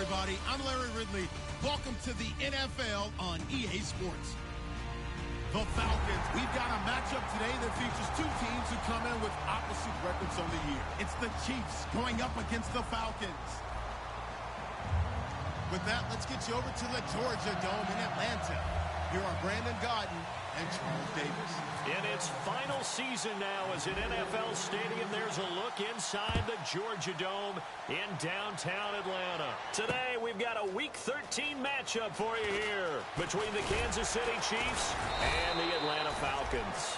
everybody. I'm Larry Ridley. Welcome to the NFL on EA Sports. The Falcons. We've got a matchup today that features two teams who come in with opposite records on the year. It's the Chiefs going up against the Falcons. With that, let's get you over to the Georgia Dome in Atlanta. Here are Brandon Gaudin and Charles Davis. In its final season now as an NFL stadium, there's a look inside the Georgia Dome in downtown Atlanta. Today, we've got a Week 13 matchup for you here between the Kansas City Chiefs and the Atlanta Falcons.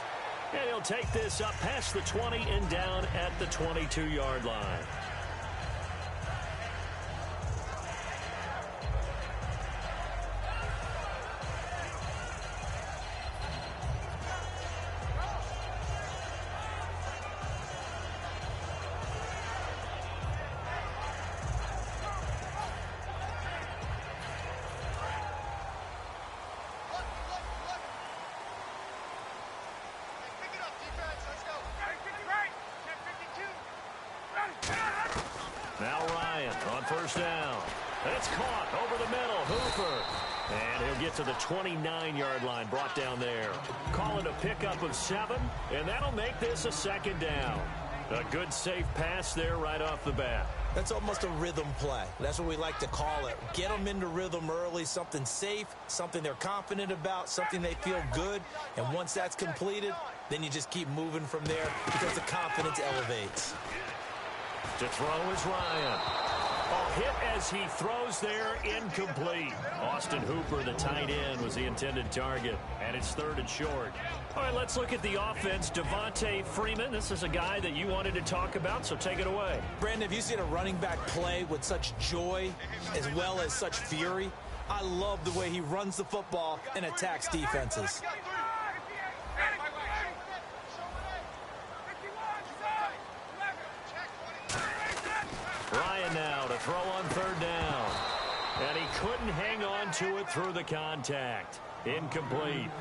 And he'll take this up past the 20 and down at the 22-yard line. Now Ryan on first down. And it's caught over the middle. Hooper. And he'll get to the 29-yard line, brought down there. Call it a pickup of 7, and that'll make this a second down. A good, safe pass there right off the bat. That's almost a rhythm play. That's what we like to call it. Get them into rhythm early, something safe, something they're confident about, something they feel good. And once that's completed, then you just keep moving from there because the confidence elevates. To throw is Ryan. A hit as he throws there, incomplete. Austin Hooper, the tight end, was the intended target, and it's 3rd and short. All right, let's look at the offense. Devontae Freeman, this is a guy that you wanted to talk about, so take it away. Brandon, have you seen a running back play with such joy as well as such fury? I love the way he runs the football and attacks defenses. Ryan now to throw on 3rd down. And he couldn't hang on to it through the contact. Incomplete.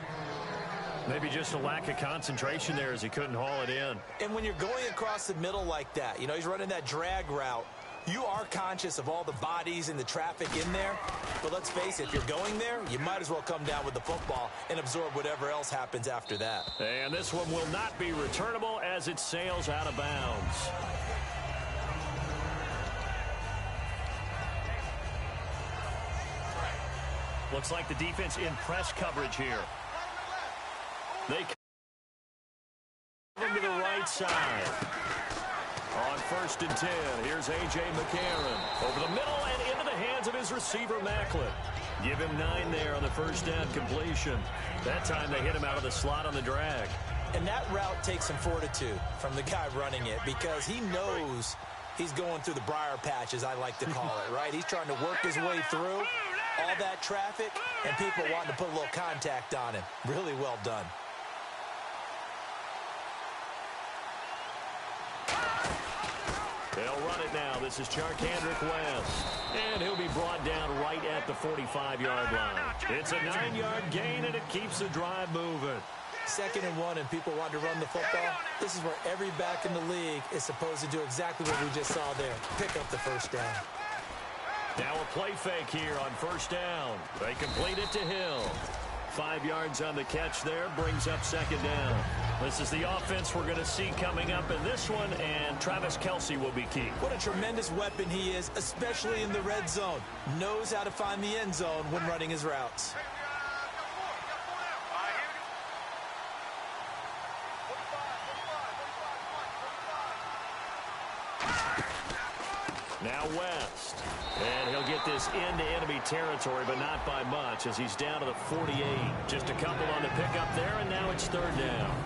Maybe just a lack of concentration there as he couldn't haul it in. And when you're going across the middle like that, you know, he's running that drag route, you are conscious of all the bodies and the traffic in there. But let's face it, if you're going there, you might as well come down with the football and absorb whatever else happens after that. And this one will not be returnable as it sails out of bounds. Looks like the defense in press coverage here. They come to the right side. On 1st and 10, here's A.J. McCarron. Over the middle and into the hands of his receiver, Macklin. Give him 9 there on the first down completion. That time they hit him out of the slot on the drag. And that route takes some fortitude from the guy running it because he knows he's going through the briar patch, as I like to call it, right? He's trying to work his way through all that traffic and people wanting to put a little contact on him. Really well done. They'll run it now. This is Charkandrick West. And he'll be brought down right at the 45-yard line. It's a 9-yard gain, and it keeps the drive moving. 2nd and 1, and people want to run the football. This is where every back in the league is supposed to do exactly what we just saw there. Pick up the first down. Now a play fake here on 1st down. They complete it to Hill. 5 yards on the catch there, brings up 2nd down. This is the offense we're going to see coming up in this one, and Travis Kelce will be key. What a tremendous weapon he is, especially in the red zone. Knows how to find the end zone when running his routes. Now West. And he'll get this into enemy territory, but not by much as he's down to the 48. Just a couple on the pickup there, and now it's 3rd down.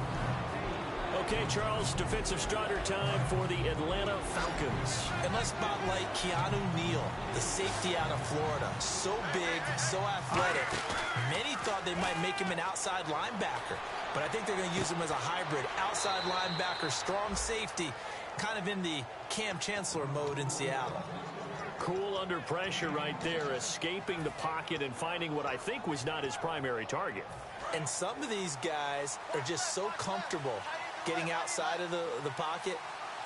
Okay, Charles, defensive starter time for the Atlanta Falcons. And let's spotlight Keanu Neal, the safety out of Florida. So big, so athletic. Many thought they might make him an outside linebacker, but I think they're going to use him as a hybrid. Outside linebacker, strong safety, kind of in the Cam Chancellor mode in Seattle. Cool under pressure right there, escaping the pocket and finding what I think was not his primary target. And some of these guys are just so comfortable getting outside of the pocket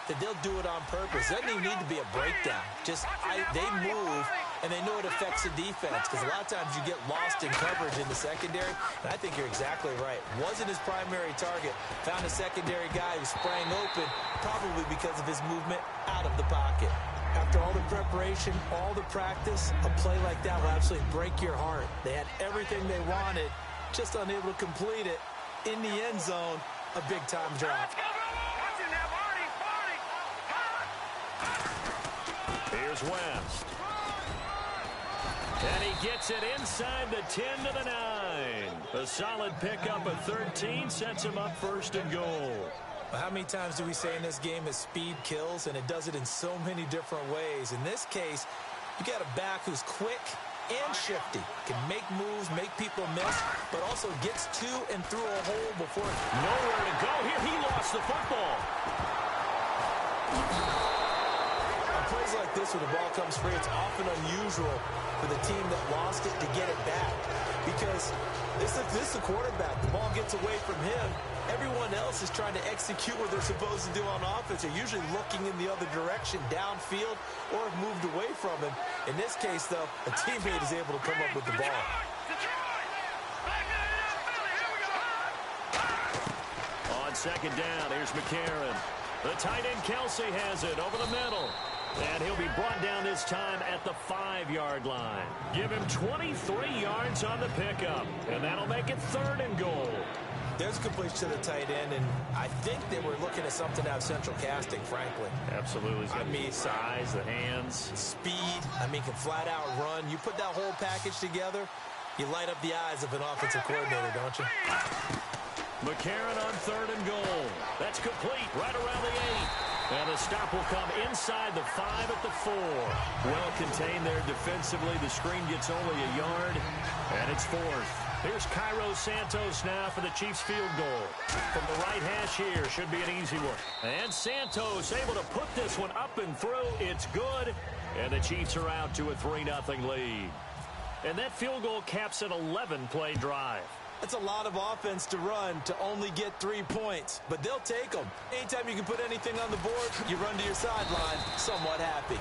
that they'll do it on purpose. Doesn't even need to be a breakdown. Just they move and they know it affects the defense because a lot of times you get lost in coverage in the secondary, and I think you're exactly right. Wasn't his primary target. Found a secondary guy who sprang open, probably because of his movement out of the pocket. After all the preparation, all the practice, a play like that will absolutely break your heart. They had everything they wanted, just unable to complete it. In the end zone, a big-time drop. Here's West. And he gets it inside the 10 to the 9. A solid pickup of 13 sets him up 1st and goal. Well, how many times do we say in this game is speed kills, and it does it in so many different ways. In this case, you got a back who's quick and shifty, can make moves, make people miss, but also gets to and through a hole before. Nowhere to go here. He lost the football. On plays like this where the ball comes free, it's often unusual for the team that lost it to get it back, because this is the quarterback. The ball gets away from him. Everyone else is trying to execute what they're supposed to do on offense. They're usually looking in the other direction, downfield, or have moved away from him. In this case, though, a teammate is able to come up with the ball. On 2nd down, here's McCarron. The tight end Kelsey has it over the middle. And he'll be brought down this time at the 5-yard line. Give him 23 yards on the pickup. And that'll make it 3rd and goal. There's a completion to the tight end, and I think they were looking at something to have central casting, frankly. Absolutely. I mean, size, the hands. Speed. I mean, can flat out run. You put that whole package together, you light up the eyes of an offensive coordinator, don't you? McCarron on 3rd and goal. That's complete right around the 8. And the stop will come inside the 5 at the 4. Well contained there defensively. The screen gets only a yard, and it's 4th. Here's Cairo Santos now for the Chiefs field goal. From the right hash here, should be an easy one. And Santos able to put this one up and through. It's good. And the Chiefs are out to a 3-0 lead. And that field goal caps an 11-play drive. That's a lot of offense to run to only get 3 points, but they'll take them. Anytime you can put anything on the board, you run to your sideline somewhat happy.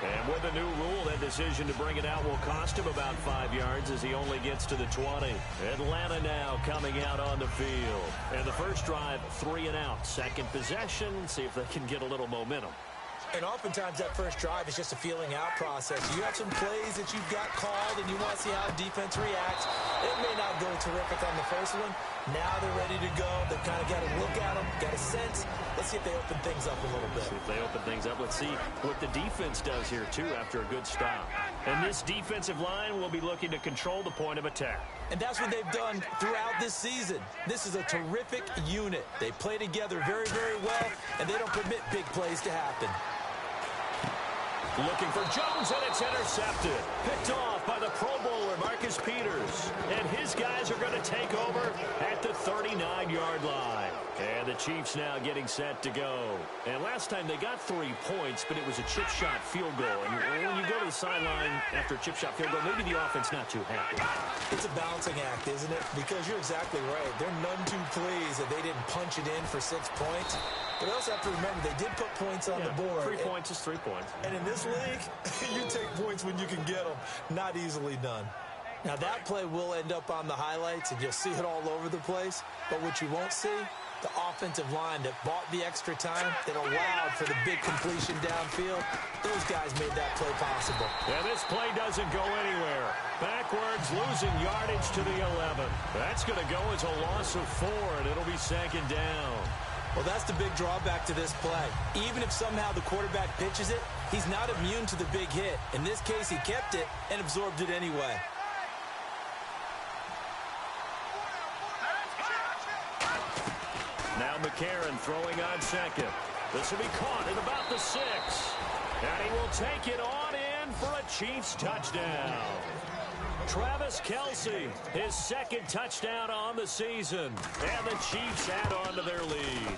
And with the new rule, that decision to bring it out will cost him about 5 yards as he only gets to the 20. Atlanta now coming out on the field. And the first drive, 3 and out. Second possession, see if they can get a little momentum. And oftentimes that first drive is just a feeling out process. You have some plays that you've got called and you want to see how defense reacts. It may not go terrific on the first one. Now they're ready to go. They've kind of got to look at them, got a sense. Let's see if they open things up a little bit. See if they open things up. Let's see what the defense does here, too, after a good stop. And this defensive line will be looking to control the point of attack. And that's what they've done throughout this season. This is a terrific unit. They play together very, very well, and they don't permit big plays to happen. Looking for Jones, and it's intercepted. Picked off by the Pro Bowler, Marcus Peters. And his guys are going to take over at the 39-yard line. And the Chiefs now getting set to go. And last time they got 3 points, but it was a chip shot field goal. And when you go to the sideline after a chip shot field goal, maybe the offense not too happy. It's a balancing act, isn't it? Because you're exactly right. They're none too pleased that they didn't punch it in for 6 points. But we also have to remember they did put points on the board. 3 points is 3 points. And in this league, you take points when you can get them. Not easily done. Now that play will end up on the highlights, and you'll see it all over the place. But what you won't see, the offensive line that bought the extra time, that allowed for the big completion downfield. Those guys made that play possible. And this play doesn't go anywhere. Backwards, losing yardage to the 11. That's going to go as a loss of 4, and it'll be 2nd down. Well, that's the big drawback to this play. Even if somehow the quarterback pitches it, he's not immune to the big hit. In this case, he kept it and absorbed it anyway. Now McCarron throwing on 2nd. This will be caught at about the 6. And he will take it on in for a Chiefs touchdown. Travis Kelce, his 2nd touchdown on the season. And the Chiefs add on to their lead.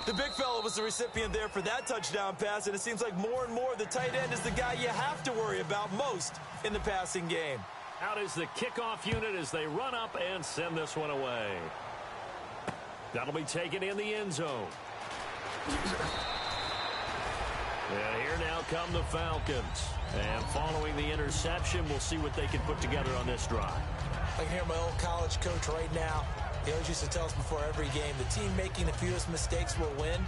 The big fella was the recipient there for that touchdown pass, and it seems like more and more the tight end is the guy you have to worry about most in the passing game. Out is the kickoff unit as they run up and send this one away. That'll be taken in the end zone. And here now come the Falcons. And following the interception, we'll see what they can put together on this drive. I can hear my old college coach right now. He always used to tell us before every game, the team making the fewest mistakes will win.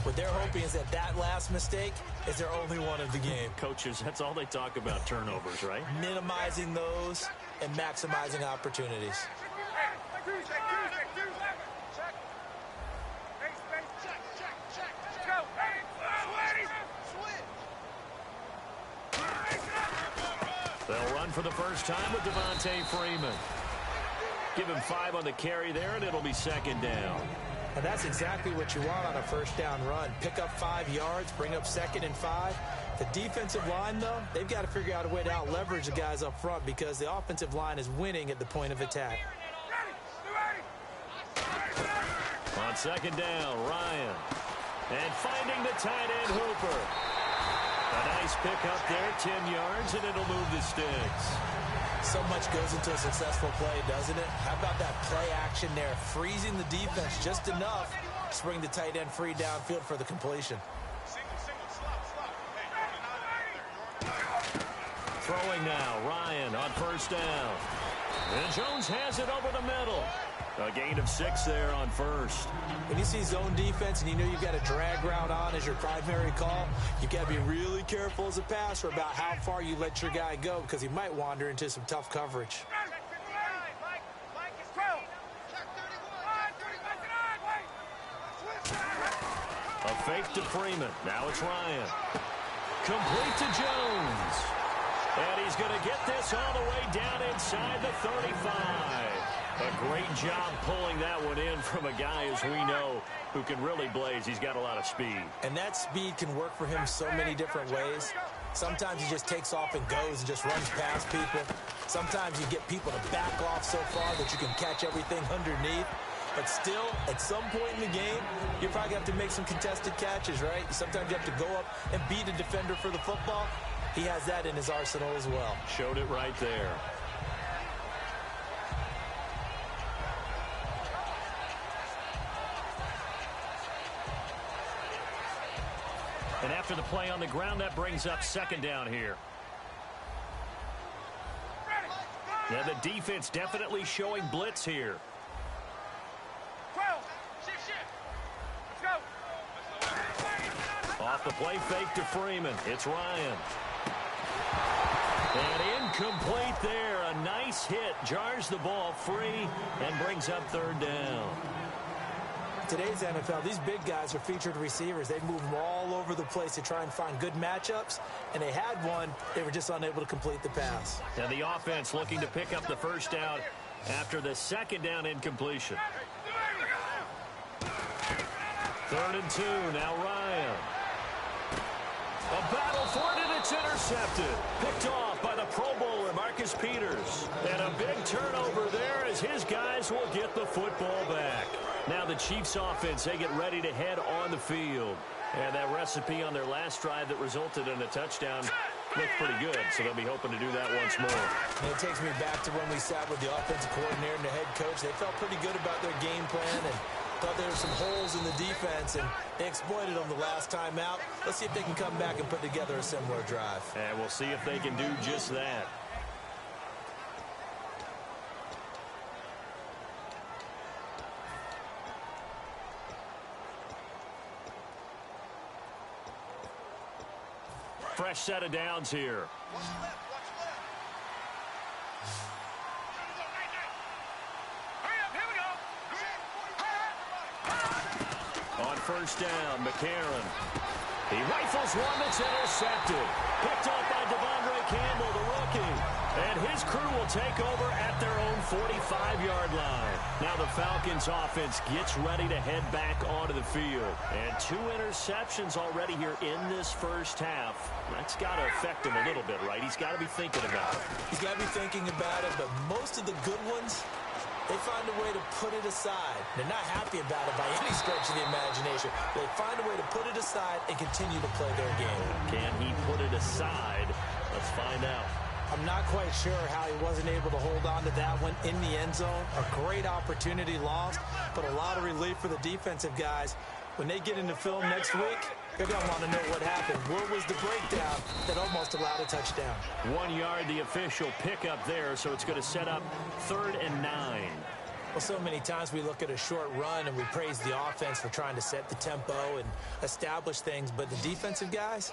What they're hoping is that that last mistake is their only one of the game. Coaches, that's all they talk about, turnovers, right? Minimizing those and maximizing opportunities. They'll run for the first time with Devontae Freeman. Give him 5 on the carry there, and it'll be second down. And that's exactly what you want on a first down run. Pick up 5 yards, bring up 2nd and 5. The defensive line, though, they've got to figure out a way to out-leverage the guys up front because the offensive line is winning at the point of attack. On second down, Ryan. And finding the tight end, Hooper. A nice pick up there, 10 yards, and it'll move the sticks. So much goes into a successful play, doesn't it? How about that play action there, freezing the defense just enough to bring the tight end free downfield for the completion. Throwing now, Ryan on first down. And Jones has it over the middle. A gain of 6 there on first. When you see zone defense and you know you've got a drag route on as your primary call, you've got to be really careful as a passer about how far you let your guy go because he might wander into some tough coverage. A fake to Freeman. Now it's Ryan. Complete to Jones. And he's going to get this all the way down inside the 35. A great job pulling that one in from a guy, as we know, who can really blaze. He's got a lot of speed. And that speed can work for him so many different ways. Sometimes he just takes off and goes and just runs past people. Sometimes you get people to back off so far that you can catch everything underneath. But still, at some point in the game, you probably have to make some contested catches, right? Sometimes you have to go up and beat a defender for the football. He has that in his arsenal as well. Showed it right there. And after the play on the ground, that brings up second down here. Yeah, the defense definitely showing blitz here. Off the play fake to Freeman. It's Ryan. And incomplete there. A nice hit. Jars the ball free and brings up third down. Today's NFL, these big guys are featured receivers. They move them all over the place to try and find good matchups, and they had one. They were just unable to complete the pass. And the offense looking to pick up the first down after the second down incompletion. 3rd and 2. Now Ryan. A battle for it, and it's intercepted. Picked off by the Pro Bowler, Marcus Peters. And a big turnover there as his guys will get the football back. Now the Chiefs offense, they get ready to head on the field. And that recipe on their last drive that resulted in a touchdown looked pretty good, so they'll be hoping to do that once more. And it takes me back to when we sat with the offensive coordinator and the head coach. They felt pretty good about their game plan and thought there were some holes in the defense, and they exploited them the last time out. Let's see if they can come back and put together a similar drive. And we'll see if they can do just that. Fresh set of downs here. On first down, McCarron. He rifles one that's intercepted. Picked off by Devondre Campbell, the rookie. And his crew will take over at their own 45-yard line. Now the Falcons offense gets ready to head back onto the field. And 2 interceptions already here in this first half. That's got to affect him a little bit, right? He's got to be thinking about it. He's got to be thinking about it, but most of the good ones, they find a way to put it aside. They're not happy about it by any stretch of the imagination. They find a way to put it aside and continue to play their game. Can he put it aside? Let's find out. I'm not quite sure how he wasn't able to hold on to that one in the end zone. A great opportunity lost, but a lot of relief for the defensive guys. When they get into film next week, They're going to want to know what happened. Where was the breakdown that almost allowed a touchdown? 1 yard, the official pickup there, so it's going to set up 3rd and 9. Well, so many times we look at a short run and we praise the offense for trying to set the tempo and establish things, but the defensive guys,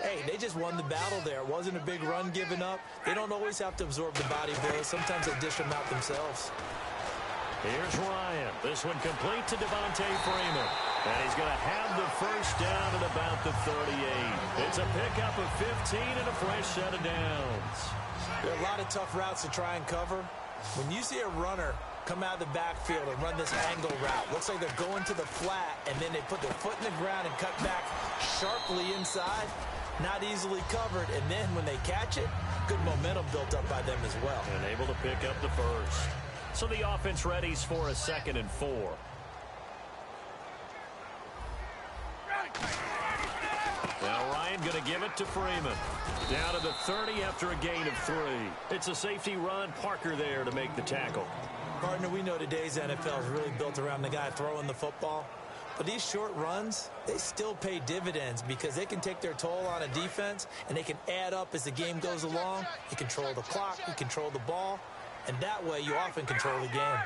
hey, they just won the battle there. It wasn't a big run given up. They don't always have to absorb the body blows. Sometimes they dish them out themselves. Here's Ryan. This one complete to Devontae Freeman. And he's going to have the first down at about the 38. It's a pickup of 15 and a fresh set of downs. There are a lot of tough routes to try and cover. When you see a runner come out of the backfield and run this angle route, looks like they're going to the flat, and then they put their foot in the ground and cut back sharply inside. Not easily covered, and then when they catch it, good momentum built up by them as well. And able to pick up the first. So the offense readies for a 2nd and 4. Now Ryan going to give it to Freeman. Down to the 30 after a gain of 3. It's a safety run. Parker there to make the tackle. Partner, we know today's NFL is really built around the guy throwing the football. But these short runs, they still pay dividends because they can take their toll on a defense and they can add up as the game goes along. You control the clock, you control the ball, and that way you often control the game.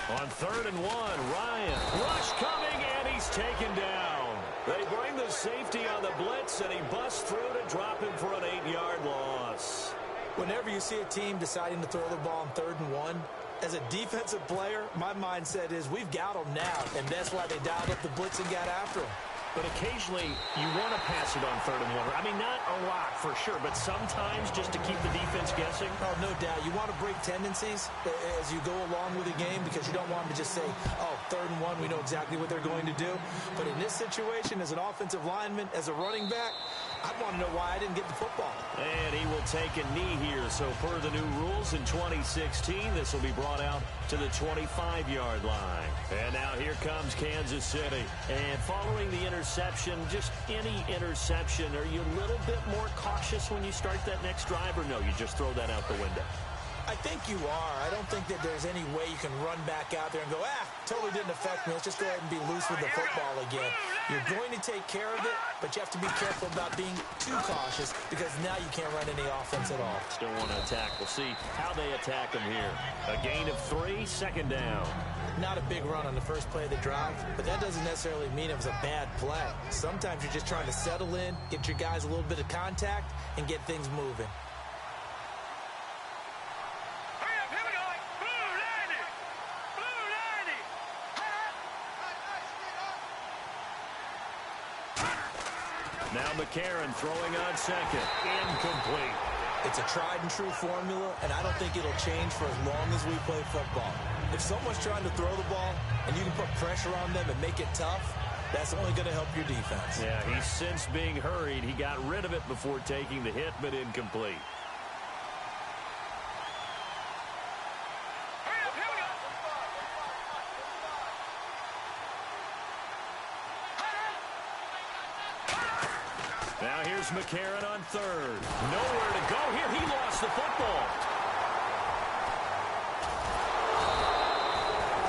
On 3rd and 1, Ryan. Rush coming, and he's taken down. They bring the safety on the blitz, and he busts through to drop him for an 8-yard loss. Whenever you see a team deciding to throw the ball on 3rd and 1, as a defensive player, my mindset is we've got them now, and that's why they dialed up the blitz and got after them. But occasionally, you want to pass it on 3rd and 1. I mean, not a lot for sure, but sometimes just to keep the defense guessing. Oh, no doubt. You want to break tendencies as you go along with the game because you don't want them to just say, oh, 3rd and 1, we know exactly what they're going to do. But in this situation, as an offensive lineman, as a running back, I want to know why I didn't get the football. And he will take a knee here. So per the new rules in 2016, this will be brought out to the 25-yard line. And now here comes Kansas City. And following the interception, just any interception, are you a little bit more cautious when you start that next drive, or no, you just throw that out the window? I think you are. I don't think that there's any way you can run back out there and go, totally didn't affect me. Let's just go ahead and be loose with the football again. You're going to take care of it, but you have to be careful about being too cautious because now you can't run any offense at all. Still want to attack. We'll see how they attack him here. A gain of 3, 2nd down. Not a big run on the first play of the drive, but that doesn't necessarily mean it was a bad play. Sometimes you're just trying to settle in, get your guys a little bit of contact, and get things moving. Now McCarron throwing on 2nd. Incomplete. It's a tried-and-true formula, and I don't think it'll change for as long as we play football. If someone's trying to throw the ball and you can put pressure on them and make it tough, that's only going to help your defense. Yeah, he's since being hurried. He got rid of it before taking the hit, but incomplete. Now here's McCarron on 3rd. Nowhere to go here. He lost the football.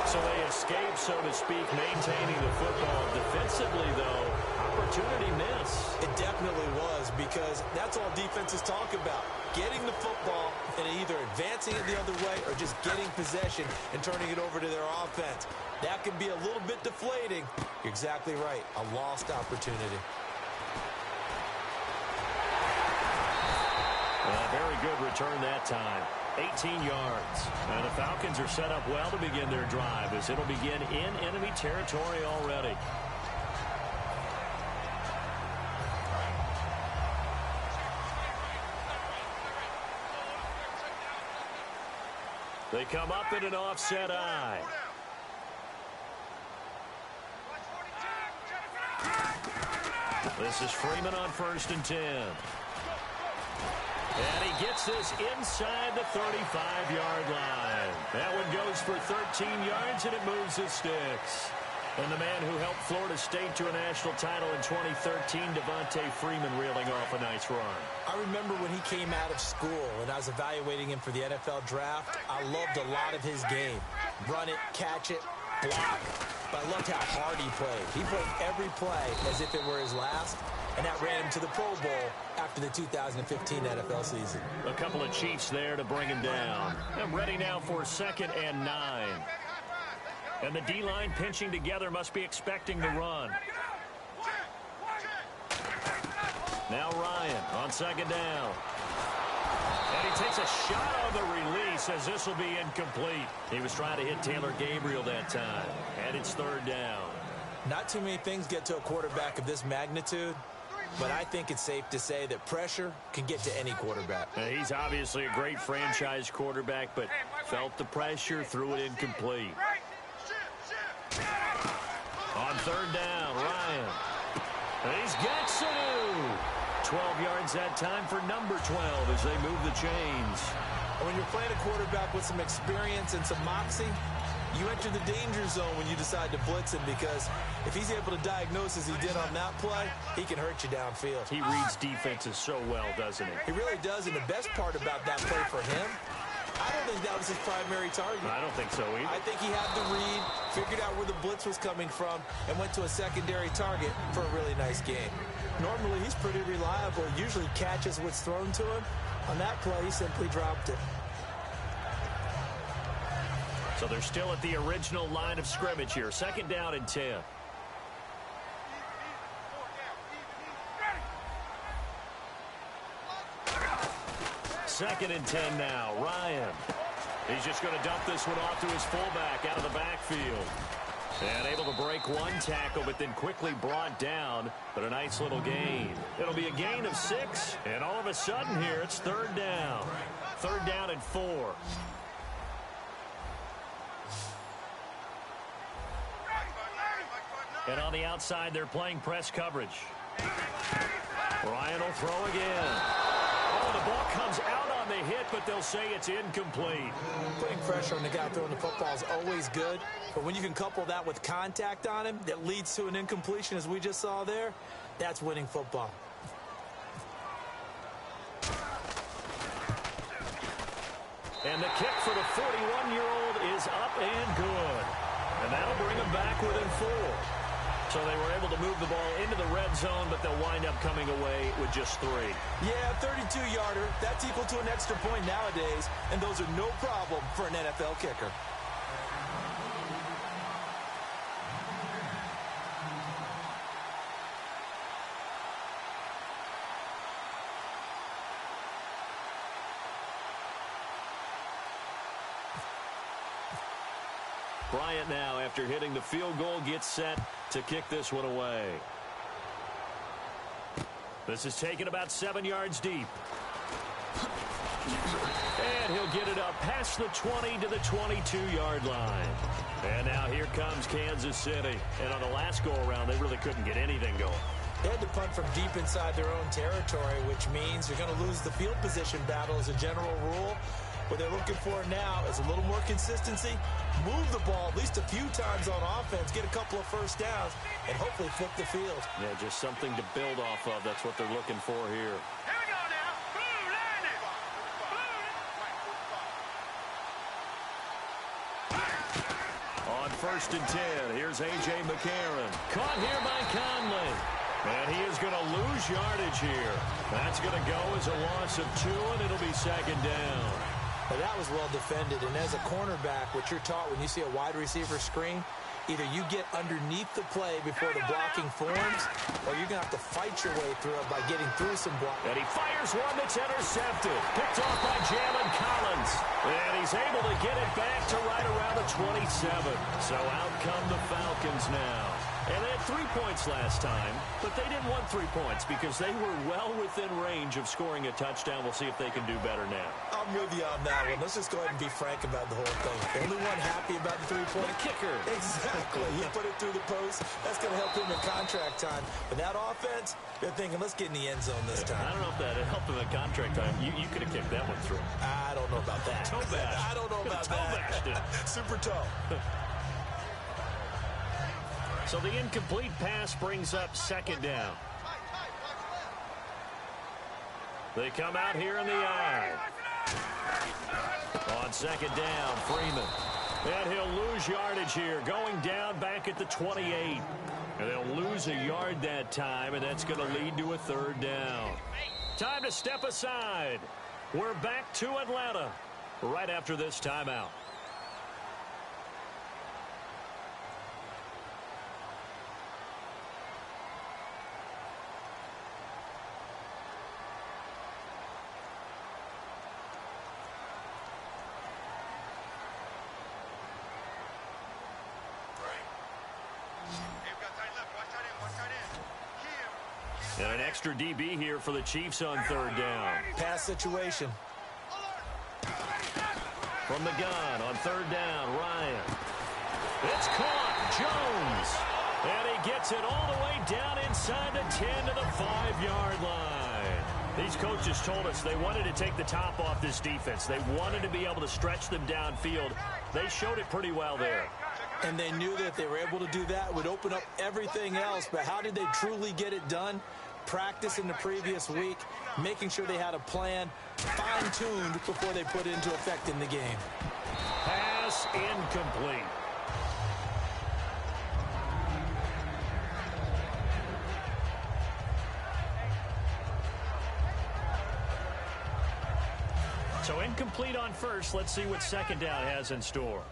So they escape, so to speak, maintaining the football. Defensively, though, opportunity miss. It definitely was because that's all defenses talk about. Getting the football and either advancing it the other way or just getting possession and turning it over to their offense. That can be a little bit deflating. You're exactly right. A lost opportunity. A very good return that time. 18 yards. And the Falcons are set up well to begin their drive as it'll begin in enemy territory already. They come up in an offset eye. This is Freeman on 1st and 10. And he gets this inside the 35-yard line. That one goes for 13 yards, and it moves his sticks. And the man who helped Florida State to a national title in 2013, Devontae Freeman, reeling off a nice run. I remember when he came out of school and I was evaluating him for the NFL draft, I loved a lot of his game. Run it, catch it, block. but I loved how hard he played. He played every play as if it were his last, and that ran him to the Pro Bowl after the 2015 NFL season. A couple of Chiefs there to bring him down. I'm ready now for 2nd and 9. And the D-line pinching together must be expecting the run. Now Ryan on 2nd down. And he takes a shot on the release as this will be incomplete. He was trying to hit Taylor Gabriel that time. And it's 3rd down. Not too many things get to a quarterback of this magnitude, but I think it's safe to say that pressure can get to any quarterback. He's obviously a great franchise quarterback, but felt the pressure, threw it incomplete. On 3rd down, Ryan. And he's got Sanu. 12 yards that time for number 12 as they move the chains. When you're playing a quarterback with some experience and some moxie, you enter the danger zone when you decide to blitz him, because if he's able to diagnose as he did on that play, he can hurt you downfield. He reads defenses so well, doesn't he? He really does, and the best part about that play for him, I don't think that was his primary target. I don't think so either. I think he had the read, figured out where the blitz was coming from, and went to a secondary target for a really nice game. Normally, he's pretty reliable. He usually catches what's thrown to him. On that play, he simply dropped it. So they're still at the original line of scrimmage here. 2nd down and 10. Second and 10 now. Ryan. He's just going to dump this one off to his fullback out of the backfield. And able to break one tackle, but then quickly brought down. But a nice little gain. It'll be a gain of 6. And all of a sudden here, it's 3rd down. 3rd down and 4. And on the outside, they're playing press coverage. Ryan will throw again. Oh, the ball comes out on the hit, but they'll say it's incomplete. Putting pressure on the guy throwing the football is always good, but when you can couple that with contact on him that leads to an incompletion, as we just saw there, that's winning football. And the kick for the 41-year-old is up and good. And that'll bring him back within 4. So they were able to move the ball into the red zone, but they'll wind up coming away with just 3. Yeah, 32-yarder. That's equal to an extra point nowadays, and those are no problem for an NFL kicker. Bryant now, after hitting the field goal, gets set to kick this one away. This is taken about 7 yards deep. And he'll get it up past the 20 to the 22-yard line. And now here comes Kansas City. And on the last go-around, they really couldn't get anything going. They had to punt from deep inside their own territory, which means you're going to lose the field position battle as a general rule. What they're looking for now is a little more consistency, move the ball at least a few times on offense, get a couple of first downs, and hopefully flip the field. Yeah, just something to build off of. That's what they're looking for here. Here we go now. Blue landing. On 1st and 10, here's A.J. McCarron. Caught here by Conley. And he is going to lose yardage here. That's going to go as a loss of 2, and it'll be 2nd down. Well, that was well defended, and as a cornerback, what you're taught when you see a wide receiver screen, either you get underneath the play before the blocking forms, or you're going to have to fight your way through it by getting through some blocking. And he fires one that's intercepted. Picked off by Jalen Collins. And he's able to get it back to right around the 27. So out come the Falcons now. And they had 3 points last time, but they didn't want 3 points because they were well within range of scoring a touchdown. We'll see if they can do better now. I'm with you on that one. Let's just go ahead and be frank about the whole thing. The only one happy about the 3-point. The kicker. Exactly. He put it through the post. That's going to help him in contract time. But that offense, they're thinking, let's get in the end zone this time. I don't know if that helped him in contract time. You could have kicked that one through. I don't know about that. Toe bash. I don't know about Toe bashed it. Super toe. So the incomplete pass brings up 2nd down. They come out here in the eye. On 2nd down, Freeman. And he'll lose yardage here, going down back at the 28. And they'll lose a yard that time, and that's going to lead to a third down. Time to step aside. We're back to Atlanta right after this timeout. And an extra DB here for the Chiefs on third down. Pass situation. From the gun on third down, Ryan. It's caught. Jones. And he gets it all the way down inside the 10 to the 5-yard line. These coaches told us they wanted to take the top off this defense. They wanted to be able to stretch them downfield. They showed it pretty well there. And they knew that if they were able to do that, it would open up everything else. But how did they truly get it done? Practice in the previous week, making sure they had a plan fine-tuned before they put it into effect in the game. Pass incomplete. So incomplete on first. Let's see what second down has in store.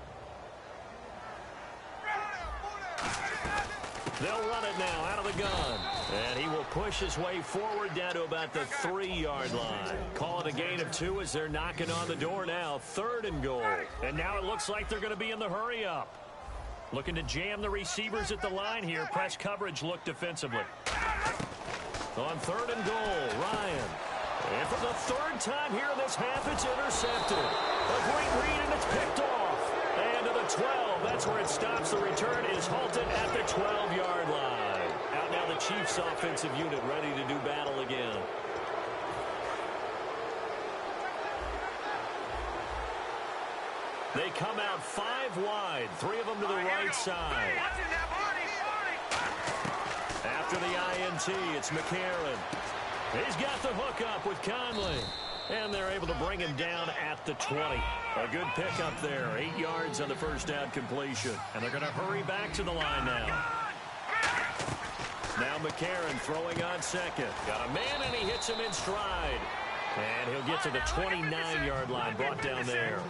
They'll run it now out of the gun. And he will push his way forward down to about the 3-yard line. Call it a gain of 2 as they're knocking on the door now. 3rd and goal. And now it looks like they're going to be in the hurry-up. Looking to jam the receivers at the line here. Press coverage look defensively. On 3rd and goal, Ryan. And for the 3rd time here in this half, it's intercepted. A great read, and it's picked off. And to the 12, that's where it stops. The return is halted at the 12-yard line. Out now the Chiefs offensive unit ready to do battle again. They come out 5 wide, 3 of them to the right side. After the INT, it's McCarron. He's got the hook up with Conley. And they're able to bring him down at the 20. A good pickup there. 8 yards on the first down completion. And they're going to hurry back to the line now. Now McCarron throwing on second. Got a man, and he hits him in stride. And he'll get to the 29-yard line, brought down there.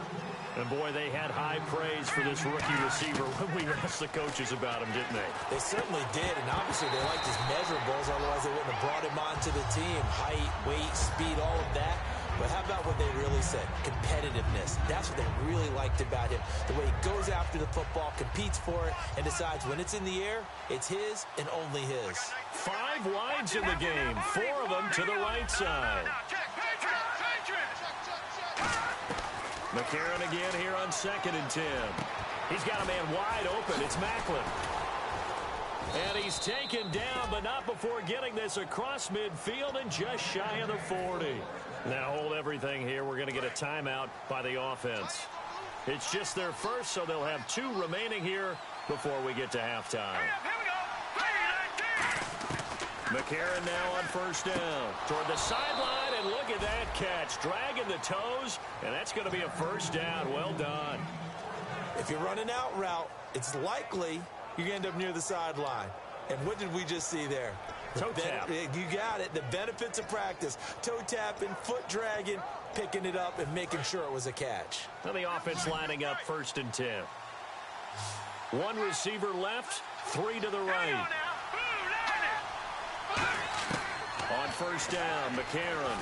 And, boy, they had high praise for this rookie receiver when we asked the coaches about him, didn't they? They certainly did, and obviously they liked his measurables. Otherwise, they wouldn't have brought him onto the team. Height, weight, speed, all of that. But how about what they really said? Competitiveness. That's what they really liked about him. The way he goes after the football, competes for it, and decides when it's in the air, it's his and only his. 5 wides in the game. 4 of them to the right side. McCarron again here on 2nd and 10. He's got a man wide open. It's Macklin. And he's taken down, but not before getting this across midfield and just shy of the 40. Now hold everything here. We're going to get a timeout by the offense. It's just their first, so they'll have 2 remaining here before we get to halftime. McCarron now on first down toward the sideline, and look at that catch. Dragging the toes, and that's going to be a first down. Well done. If you're running out route, it's likely you're going to end up near the sideline. And what did we just see there? Toe tap. You got it. The benefits of practice. Toe tapping, foot dragging, picking it up, and making sure it was a catch. Now the offense lining up 1st and 10. 1 receiver left, 3 to the right. On first down, McCarron.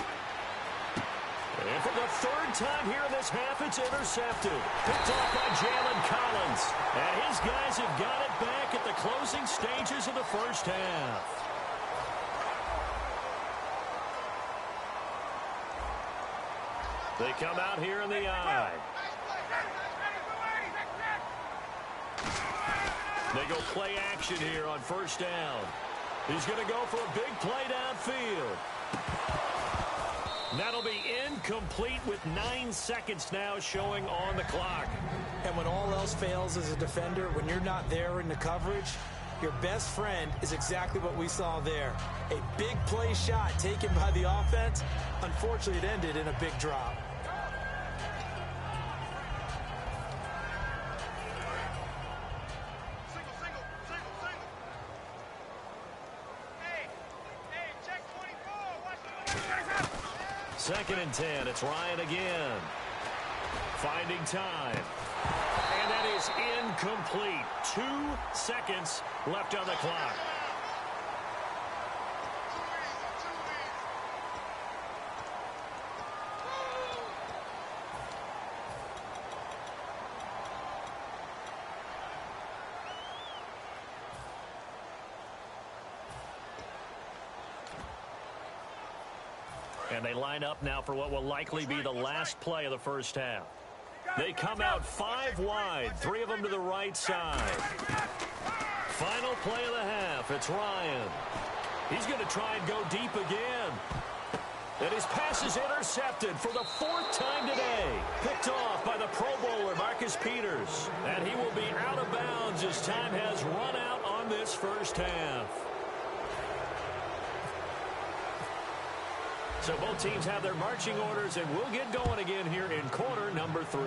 And for the 3rd time here in this half, it's intercepted. Picked off by Jalen Collins. And his guys have got it back at the closing stages of the first half. They come out here in the eye. They go play action here on first down. He's going to go for a big play downfield. That'll be incomplete with 9 seconds now showing on the clock. And when all else fails as a defender, when you're not there in the coverage, your best friend is exactly what we saw there. A big play shot taken by the offense. Unfortunately, it ended in a big drop. 2nd and 10. It's Ryan again. Finding time. And that is incomplete. 2 seconds left on the clock. And they line up now for what will likely be the last play of the first half. They come out 5 wide, 3 of them to the right side. Final play of the half. It's Ryan. He's going to try and go deep again. And his pass is intercepted for the 4th time today. Picked off by the Pro Bowler, Marcus Peters. And he will be out of bounds as time has run out on this first half. So both teams have their marching orders, and we'll get going again here in quarter number 3.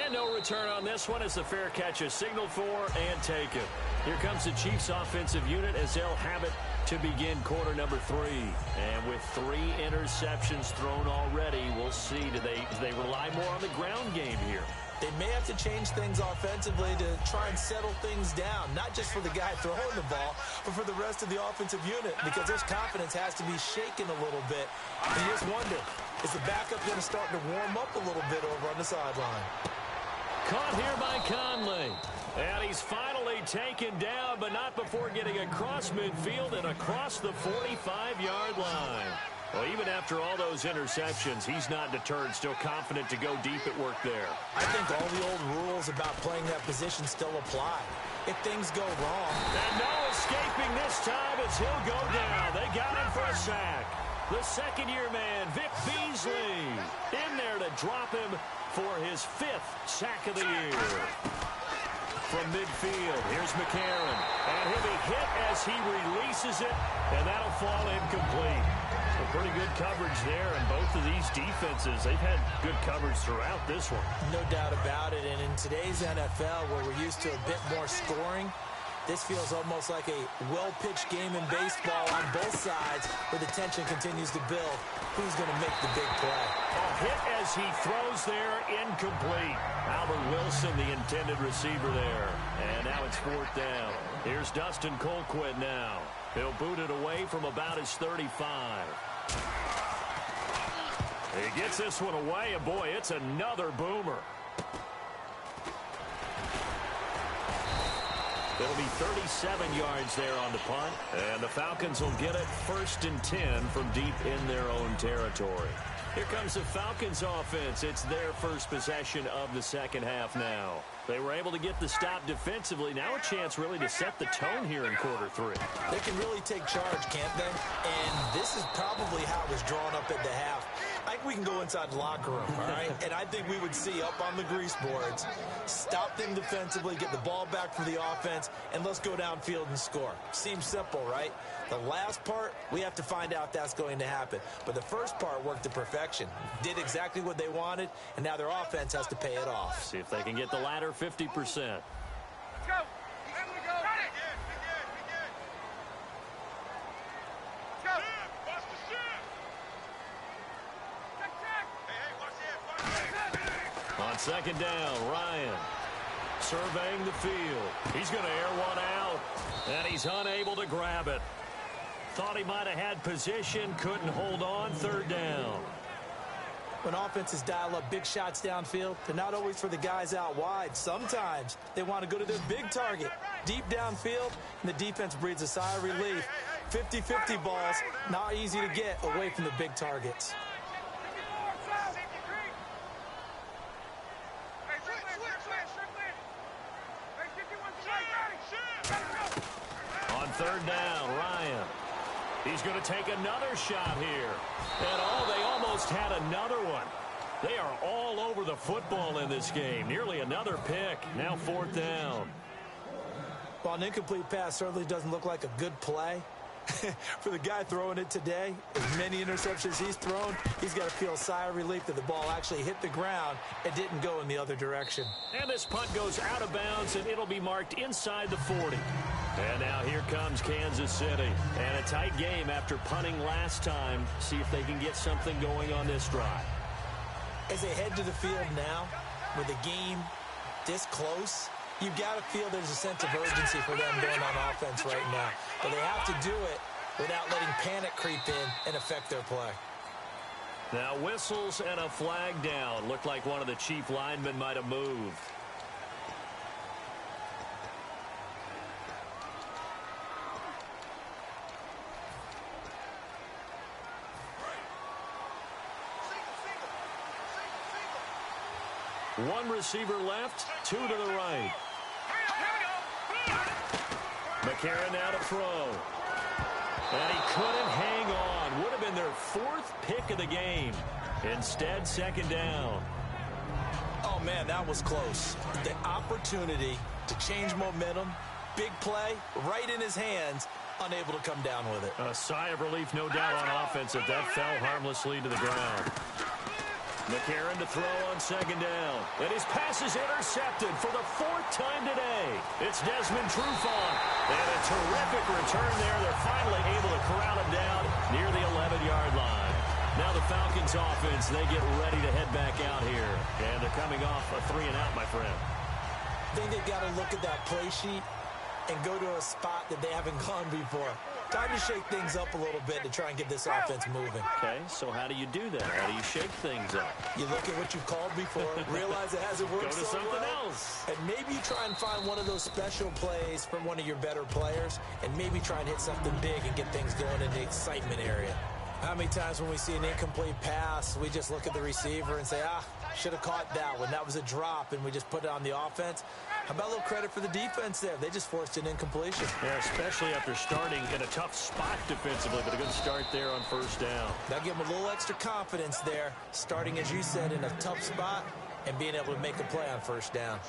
And no return on this one as the fair catch is signaled for and taken. Here comes the Chiefs offensive unit as they'll have it to begin quarter number 3. And with 3 interceptions thrown already, we'll see. Do they rely more on the ground game here? They may have to change things offensively to try and settle things down, not just for the guy throwing the ball, but for the rest of the offensive unit, because their confidence has to be shaken a little bit. And you just wonder, is the backup going to start to warm up a little bit over on the sideline? Caught here by Conley. And he's finally taken down, but not before getting across midfield and across the 45-yard line. Well, even after all those interceptions, he's not deterred, still confident to go deep at work there. I think all the old rules about playing that position still apply. If things go wrong. And no escaping this time as he'll go down. They got him for a sack. The second-year man, Vic Beasley, in there to drop him for his 5th sack of the year. From midfield, here's McCarron. And he'll be hit as he releases it, and that'll fall incomplete. Pretty good coverage there, and both of these defenses, they've had good coverage throughout this one. No doubt about it, and in today's NFL, where we're used to a bit more scoring, this feels almost like a well-pitched game in baseball on both sides, where the tension continues to build. Who's going to make the big play? A hit as he throws there, incomplete. Albert Wilson, the intended receiver there. And now it's 4th down. Here's Dustin Colquitt now. He'll boot it away from about his 35. He gets this one away, and boy, it's another boomer. It'll be 37 yards there on the punt, and the Falcons will get it 1st and 10 from deep in their own territory. Here comes the Falcons offense. It's their first possession of the second half now. They were able to get the stop defensively. Now a chance really to set the tone here in quarter 3. They can really take charge, can't they? And this is probably how it was drawn up at the half. I think we can go inside the locker room, all right? And I think we would see up on the grease boards, stop them defensively, get the ball back for the offense, and let's go downfield and score. Seems simple, right? The last part, we have to find out if that's going to happen. But the first part worked to perfection. Did exactly what they wanted, and now their offense has to pay it off. See if they can get the latter 50%. Let's go. There we go. Got it. Let's go. Watch the shit. Check. Hey, watch it. On 2nd down, Ryan surveying the field. He's going to air one out, and he's unable to grab it. Thought he might have had position, couldn't hold on. 3rd down. When offenses dial up big shots downfield, they're not always for the guys out wide. Sometimes they want to go to their big target, deep downfield, and the defense breathes a sigh of relief. 50-50 balls, not easy to get away from the big targets. On 3rd down, Ryan. He's going to take another shot here. And they almost had another one. They are all over the football in this game. Nearly another pick. Now 4th down. Well, an incomplete pass certainly doesn't look like a good play. For the guy throwing it today, as many interceptions he's thrown, he's got to feel a sigh of relief that the ball actually hit the ground and didn't go in the other direction. And this punt goes out of bounds, and it'll be marked inside the 40. And now here comes Kansas City. And a tight game after punting last time. See if they can get something going on this drive. As they head to the field now, with a game this close, you've got to feel there's a sense of urgency for them going on offense right now. But they have to do it without letting panic creep in and affect their play. Now whistles and a flag down. Looked like one of the chief linemen might have moved. One receiver left, two to the right. McCarron now to throw. And he couldn't hang on. Would have been their fourth pick of the game. Instead, second down. Oh, man, that was close. The opportunity to change momentum, big play, right in his hands, unable to come down with it. A sigh of relief, no doubt, on offense if that fell harmlessly to the ground. McCarron to throw on second down. And his pass is intercepted for the fourth time today. It's Desmond Trufant. And a terrific return there. They're finally able to corral him down near the 11-yard line. Now the Falcons offense, they get ready to head back out here. And they're coming off a 3-and-out, my friend. I think they've got to look at that play sheet and go to a spot that they haven't gone before. Time to shake things up a little bit to try and get this offense moving. Okay, so how do you do that? How do you shake things up? You look at what you've called before, realize it hasn't worked Go to so something well, else. and maybe you try and find one of those special plays from one of your better players, and maybe try and hit something big and get things going in the excitement area. How many times when we see an incomplete pass, we just look at the receiver and say, should have caught that one. That was a drop, and we just put it on the offense. How about a little credit for the defense there? They just forced an incompletion. Yeah, especially after starting in a tough spot defensively, but a good start there on first down. That'll give them a little extra confidence there, starting, as you said, in a tough spot and being able to make a play on first down.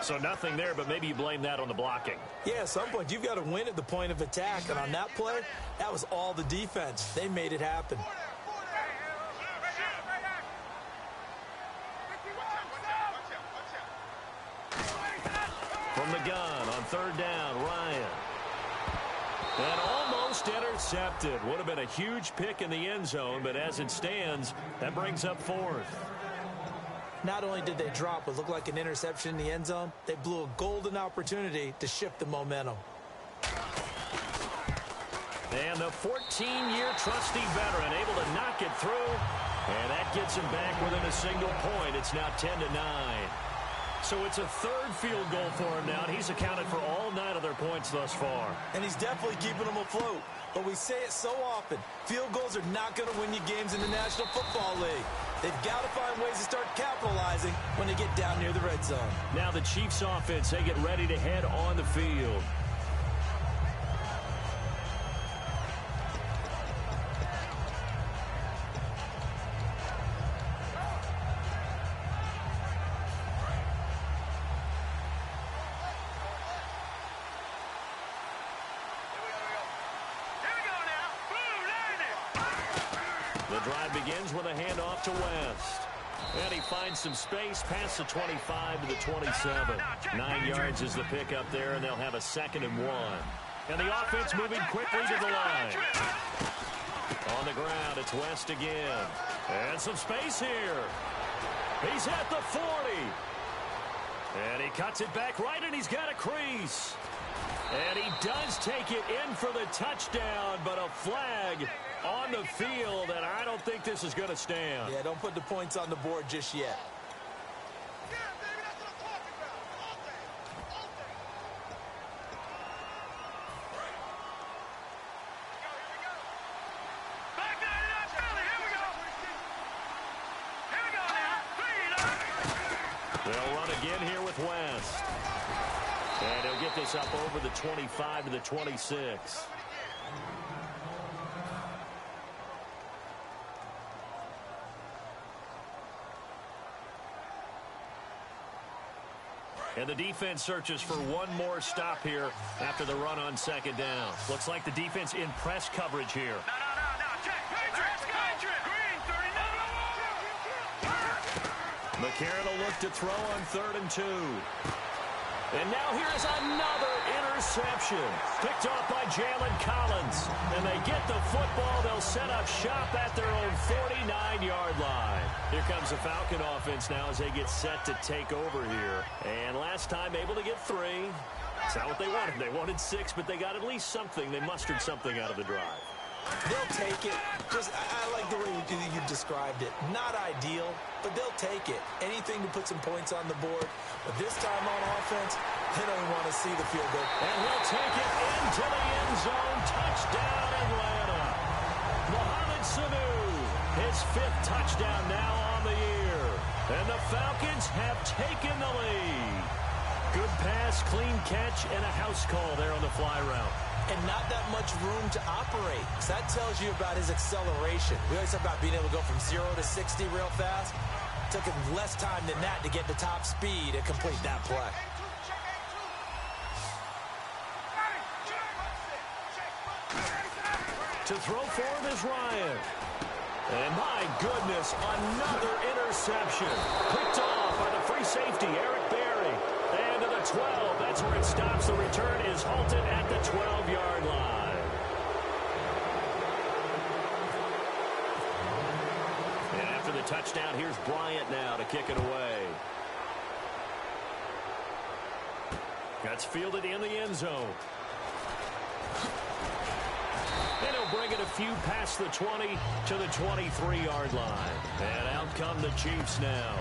So nothing there, but maybe you blame that on the blocking. Yeah, at some point, you've got to win at the point of attack. And on that play, that was all the defense. They made it happen. From the gun on third down, Ryan. And almost intercepted. Would have been a huge pick in the end zone, but as it stands, that brings up fourth. Not only did they drop what looked like an interception in the end zone, they blew a golden opportunity to shift the momentum. And the 14-year trusty veteran able to knock it through. And that gets him back within a single point. It's now 10-9. So it's a third field goal for him now, and he's accounted for all 9 of their points thus far. And he's definitely keeping them afloat. But we say it so often, field goals are not going to win you games in the National Football League. They've got to find ways to start capitalizing when they get down near the red zone. Now the Chiefs offense, they get ready to head on the field. The drive begins with a handoff to West. And he finds some space past the 25 to the 27. 9 yards is the pickup there, and they'll have a 2nd and 1. And the offense moving quickly to the line. On the ground, it's West again. And some space here. He's at the 40. And he cuts it back right, and he's got a crease. And he does take it in for the touchdown, but a flag on the field, and I don't think this is going to stand. Yeah, don't put the points on the board just yet. They'll run again here with West. And he'll get this up over the 25 to the 26. And the defense searches for one more stop here after the run on second down. Looks like the defense in press coverage here. McCarron will look to throw on 3rd and 2. And now here's another interception. Picked off by Jalen Collins. And they get the football. They'll set up shop at their own 49-yard line. Here comes the Falcon offense now as they get set to take over here. And last time able to get 3. That's not what they wanted. They wanted 6, but they got at least something. They mustered something out of the drive. They'll take it. I like the way you described it. Not ideal, but they'll take it. Anything to put some points on the board. But this time on offense, they don't want to see the field goal. And he'll take it into the end zone. Touchdown, Atlanta. Mohamed Sanu, his 5th touchdown now on the year. And the Falcons have taken the lead. Good pass, clean catch, and a house call there on the fly route. And not that much room to operate. So that tells you about his acceleration. We always talk about being able to go from 0 to 60 real fast. It took him less time than that to get to top speed and complete that play. To throw for him is Ryan. And my goodness, another interception. Picked off by the free safety, Eric Berry. And to the 12, that's where it stops. The return is halted at the 12-yard line. And after the touchdown, here's Bryant now to kick it away. That's fielded in the end zone. And he'll bring it a few past the 20 to the 23-yard line. And out come the Chiefs now.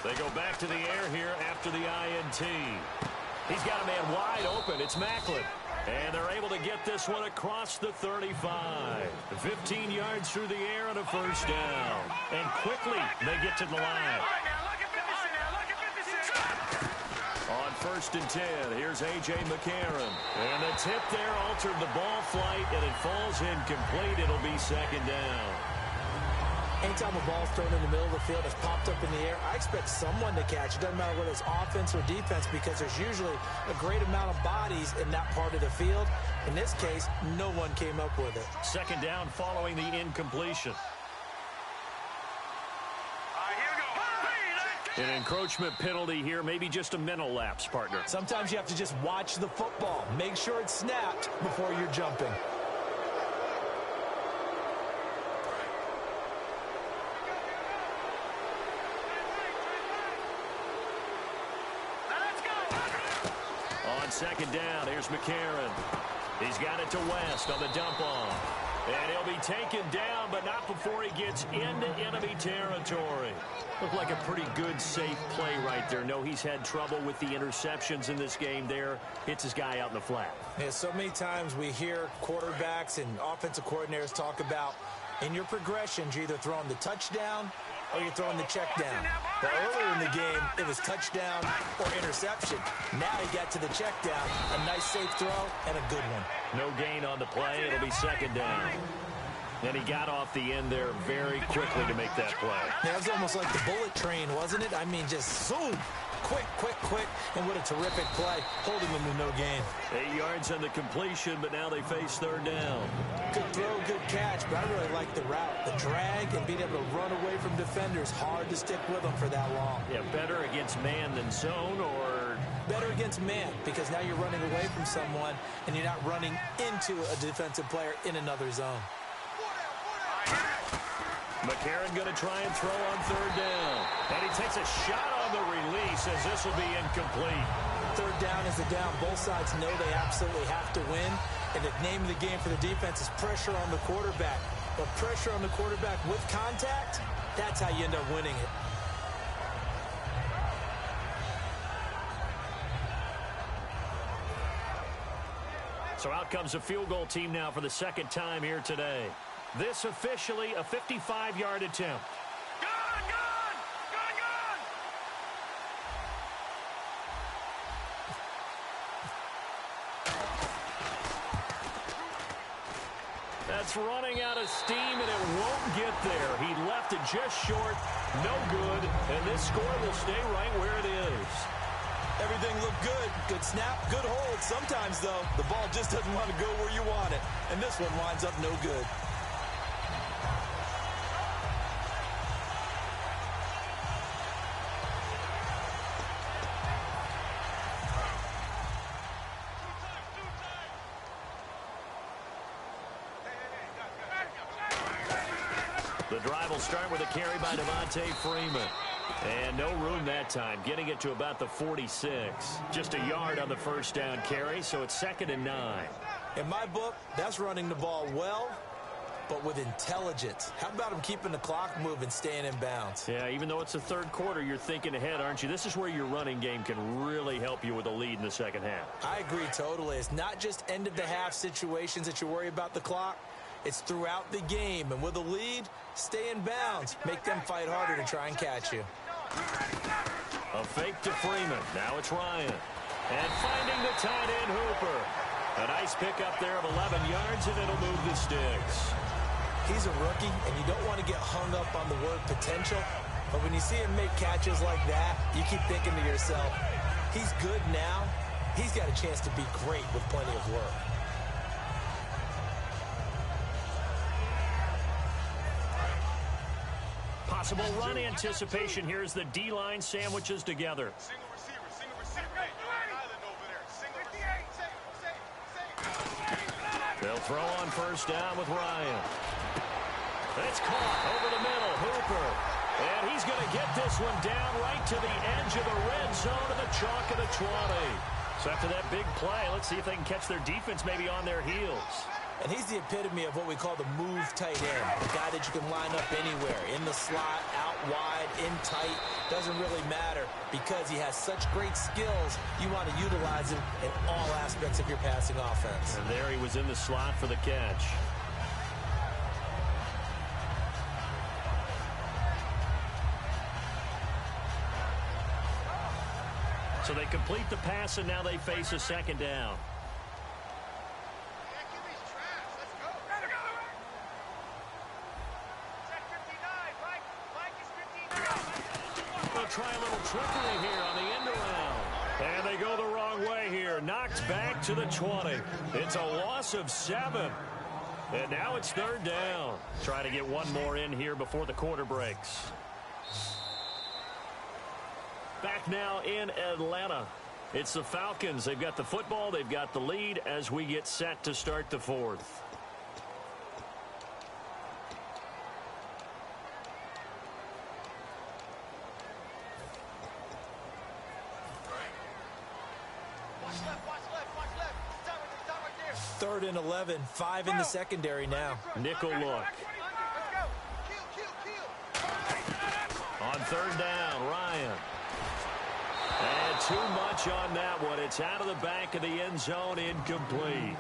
They go back to the air here after the INT. He's got a man wide open. It's Macklin. And they're able to get this one across the 35. 15 yards through the air and a first down. And quickly they get to the line. On 1st and 10, here's A.J. McCarron. And the tip there altered the ball flight, and it falls incomplete. It'll be 2nd down. Anytime a ball's thrown in the middle of the field, it's popped up in the air, I expect someone to catch. It doesn't matter whether it's offense or defense because there's usually a great amount of bodies in that part of the field. In this case, no one came up with it. 2nd down following the incompletion. An encroachment penalty here, maybe just a mental lapse, partner. Sometimes you have to just watch the football. Make sure it's snapped before you're jumping. On 2nd down, here's McCarron. He's got it to West on the dump-off. And he'll be taken down, but not before he gets into enemy territory. Looked like a pretty good, safe play right there. No, he's had trouble with the interceptions in this game there. Hits his guy out in the flat. Yeah, so many times we hear quarterbacks and offensive coordinators talk about in your progressions, you're either throwing the touchdown or you're throwing the check down. But earlier in the game, it was touchdown or interception. Now he got to the check down. A nice safe throw and a good one. No gain on the play. It'll be 2nd down. And he got off the end there very quickly to make that play. Yeah, it was almost like the bullet train, wasn't it? I mean, just zoom. Quick, quick, quick. And what a terrific play. Holding him with no gain. 8 yards on the completion, but now they face 3rd down. Good throw, good catch, but I really like the route. The drag and being able to run away from defenders. Hard to stick with them for that long. Yeah, better against man than zone, or better against man, because now you're running away from someone and you're not running into a defensive player in another zone. McCarron going to try and throw on 3rd down. And he takes a shot on the release as this will be incomplete. 3rd down is the down. Both sides know they absolutely have to win. And the name of the game for the defense is pressure on the quarterback. But pressure on the quarterback with contact, that's how you end up winning it. So out comes a field goal team now for the 2nd time here today. This officially a 55-yard attempt. That's running out of steam, and it won't get there. He left it just short, no good, and this score will stay right where it is. Everything looked good. Good snap, good hold. Sometimes, though, the ball just doesn't want to go where you want it. And this one winds up no good. The drive will start with a carry by Devontae Freeman. And no room that time, getting it to about the 46. Just a yard on the first down carry, so it's 2nd and 9. In my book, that's running the ball well, but with intelligence. How about him keeping the clock moving, staying in bounds? Yeah, even though it's the third quarter, you're thinking ahead, aren't you? This is where your running game can really help you with a lead in the second half. I agree totally. It's not just end-of-the-half situations that you worry about the clock. It's throughout the game. And with a lead, stay in bounds. Make them fight harder to try and catch you. A fake to Freeman. Now it's Ryan. And finding the tight end, Hooper. A nice pickup there of 11 yards, and it'll move the sticks. He's a rookie, and you don't want to get hung up on the word potential. But when you see him make catches like that, you keep thinking to yourself, he's good now. He's got a chance to be great with plenty of work. Possible run anticipation. Here's the D-line sandwiches together. Single receiver. Hey, island over there. Single receiver. They'll throw on first down with Ryan. It's caught over the middle. Hooper. And he's going to get this one down right to the edge of the red zone of the chalk of the 20. So after that big play, let's see if they can catch their defense maybe on their heels. And he's the epitome of what we call the move tight end. A guy that you can line up anywhere. In the slot, out wide, in tight. Doesn't really matter because he has such great skills. You want to utilize him in all aspects of your passing offense. And there he was in the slot for the catch. So they complete the pass, and now they face a second down. They'll try a little trickery here on the end around. And they go the wrong way here. Knocked back to the 20. It's a loss of 7. And now it's 3rd down. Try to get one more in here before the quarter breaks. Back now in Atlanta. It's the Falcons. They've got the football. They've got the lead as we get set to start the 4th. Third and 11, 5 in the secondary now. Nickel look. On 3rd down, Ryan. And too much on that one. It's out of the back of the end zone, incomplete.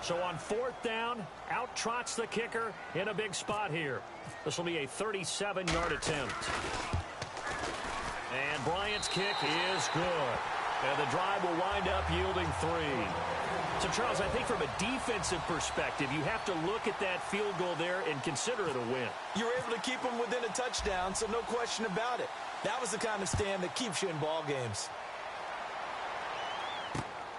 So on 4th down, out trots the kicker in a big spot here. This will be a 37-yard attempt. And Bryant's kick is good. And the drive will wind up yielding 3. So, Charles, I think from a defensive perspective, you have to look at that field goal there and consider it a win. You were able to keep them within a touchdown, so no question about it. That was the kind of stand that keeps you in ball games.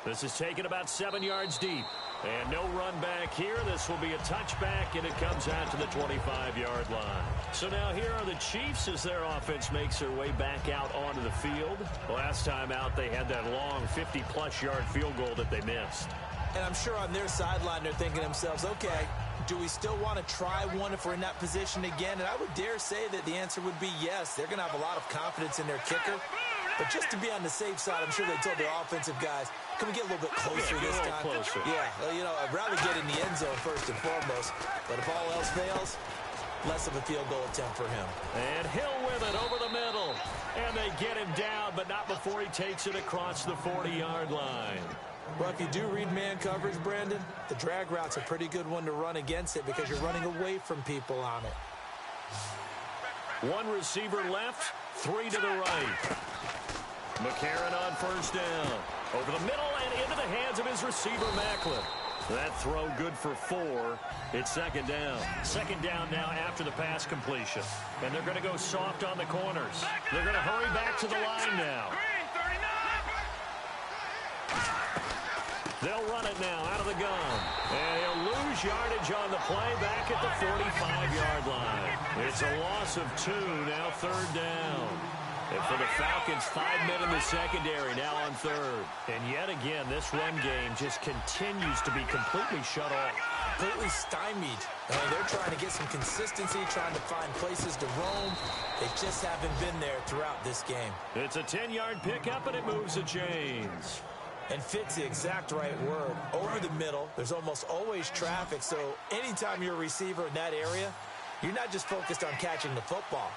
This is taken about 7 yards deep. And no run back here. This will be a touchback, and it comes out to the 25-yard line. So now here are the Chiefs as their offense makes their way back out onto the field. Last time out, they had that long 50-plus yard field goal that they missed. And I'm sure on their sideline they're thinking to themselves, okay, do we still want to try one if we're in that position again? And I would dare say that the answer would be yes. They're going to have a lot of confidence in their kicker. But just to be on the safe side, I'm sure they told their offensive guys, can we get a little bit closer this time? Closer. Yeah, well, you know, I'd rather get in the end zone first and foremost. But if all else fails, less of a field goal attempt for him. And Hill with it over the middle. And they get him down, but not before he takes it across the 40-yard line. Well, if you do read man coverage, Brandon, the drag route's a pretty good one to run against it because you're running away from people on it. One receiver left, 3 to the right. McCarron on first down. Over the middle and into the hands of his receiver, Macklin. That throw good for 4. It's second down. Second down now after the pass completion. And they're going to go soft on the corners. They're going to hurry back to the line now. They'll run it now out of the gun. And he'll lose yardage on the play back at the 45-yard line. It's a loss of 2, now third down. And for the Falcons, 5 men in the secondary now on third. And yet again, this run game just continues to be completely shut off. Completely stymied. They're trying to get some consistency, trying to find places to roam. They just haven't been there throughout this game. It's a 10-yard pickup, and it moves the chains. And fits the exact right word. Over the middle, there's almost always traffic, so anytime you're a receiver in that area, you're not just focused on catching the football.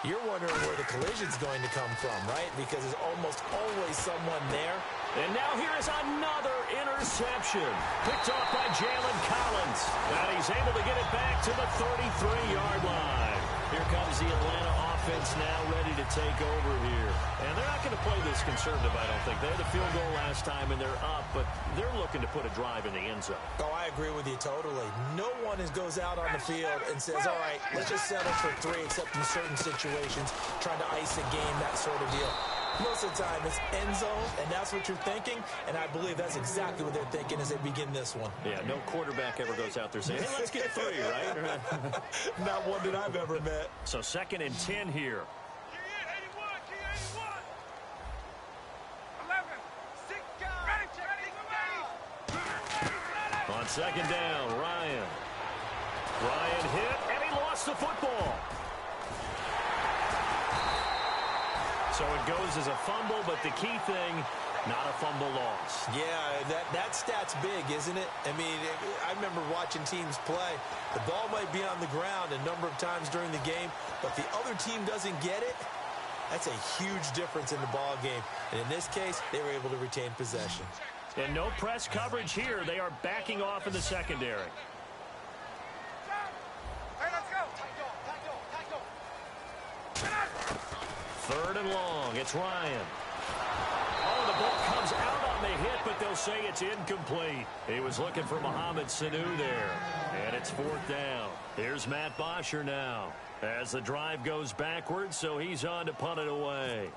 You're wondering where the collision's going to come from, right? Because there's almost always someone there. And now here is another interception. Picked off by Jalen Collins. And he's able to get it back to the 33-yard line. Here comes the Atlanta offense now ready to take over here. And they're not going to play this conservative, I don't think. They had a field goal last time, and they're up, but they're looking to put a drive in the end zone. Oh, I agree with you totally. No one goes out on the field and says, all right, let's just settle for 3, except in certain situations, trying to ice a game, that sort of deal. Most of the time, it's end zone, and that's what you're thinking, and I believe that's exactly what they're thinking as they begin this one. Yeah, no quarterback ever goes out there saying, hey, let's get 3, right? Not one that I've ever met. So 2nd and 10 here. On second down, Ryan. Ryan hit, and he lost the football. So it goes as a fumble, but the key thing, not a fumble loss. Yeah, that stat's big, isn't it? I mean, I remember watching teams play. The ball might be on the ground a number of times during the game, but the other team doesn't get it. That's a huge difference in the ball game. And in this case, they were able to retain possession. And no press coverage here. They are backing off in the secondary. Hey, let's go. 3rd and long. It's Ryan. Oh, the ball comes out on the hit, but they'll say it's incomplete. He was looking for Mohamed Sanu there. And it's 4th down. Here's Matt Bosher now as the drive goes backwards, so he's on to punt it away.